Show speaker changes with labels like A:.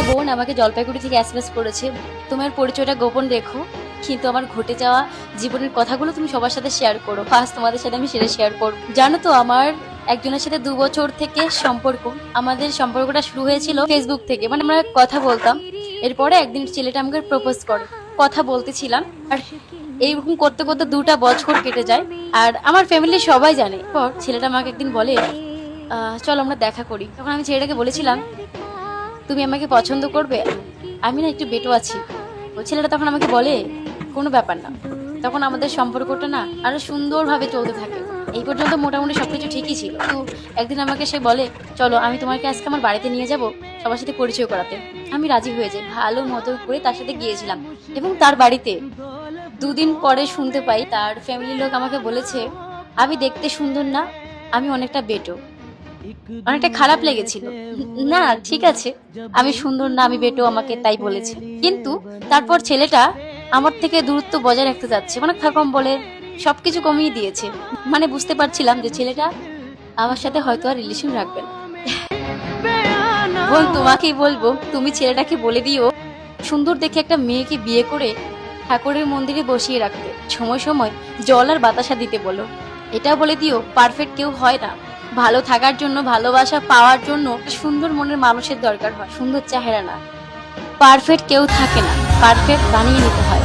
A: বোন আমাকে জলপাইগুড়ি থেকে এসএমএস করেছে, তোমার পরিচয়টা গোপন রেখো, কিন্তু আমার ঘটে যাওয়া জীবনের কথাগুলো তুমি সবার সাথে শেয়ার করো। ফার্স্ট তোমাদের সাথে আমি সেটা শেয়ার করবো। জানো তো, আমার একজনের সাথে 2 বছর থেকে সম্পর্ক। আমাদের সম্পর্কটা শুরু হয়েছিল ফেসবুক থেকে, মানে আমরা কথা বলতাম। এরপরে একদিন ছেলেটা আমাকে প্রপোজ করে, কথা বলতেছিলাম, আর এইরকম করতে করতে 2টা বছর কেটে যায়। আর আমার ফ্যামিলির সবাই জানে। পর ছেলেটা আমাকে একদিন বলে, চল আমরা দেখা করি। তখন আমি ছেলেটাকে বলেছিলাম, তুমি আমাকে পছন্দ করবে, আমি না একটু বেটো আছি। ওই ছেলেটা তখন আমাকে বলে, কোনো ব্যাপার না। তখন আমাদের সম্পর্কটা না আরো সুন্দরভাবে চলতে থাকে। এই পর্যন্ত মোটামুটি সবকিছু ঠিকই ছিল। তো একদিন আমাকে সে বলে, চলো আমি তোমাকে আজকে আমার বাড়িতে নিয়ে যাব সবার সাথে পরিচয় করাতে। আমি রাজি হয়ে যাই, ভালো মতো করে তার সাথে গিয়েছিলাম। এবং তার বাড়িতে 2 দিন পরে শুনতে পাই তার ফ্যামিলির লোক আমাকে বলেছে, আমি দেখতে সুন্দর না, আমি অনেকটা বেটো। অনেকটা খারাপ লেগেছিল। না ঠিক আছে, আমি সুন্দর না, আমি বেটো, আমাকে তাই বলেছে। কিন্তু তারপর ছেলেটা আমার থেকে দূরত্ব বজায় রাখতে যাচ্ছে, মানে কম বলে সবকিছু কমিয়ে দিয়েছে। মানে বুঝতে পারছিলাম যে ছেলেটা আমার সাথে হয়তো আর রিলেশন রাখবে না। বোন, তোমাকেই বলবো, তুমি ছেলেটাকে বলে দিও সুন্দর দেখে একটা মেয়েকে বিয়ে করে ঠাকুরের মন্দিরে বসিয়ে রাখতে, সময় সময় জল আর বাতাসা দিতে বলো। এটা বলে দিও, পারফেক্ট কেউ হয় না। ভালো থাকার জন্য, ভালোবাসা পাওয়ার জন্য সুন্দর মনের মানুষের দরকার হয়, সুন্দর চেহারা না। পারফেক্ট কেউ থাকে না, পারফেক্ট বানিয়ে নিতে হয়।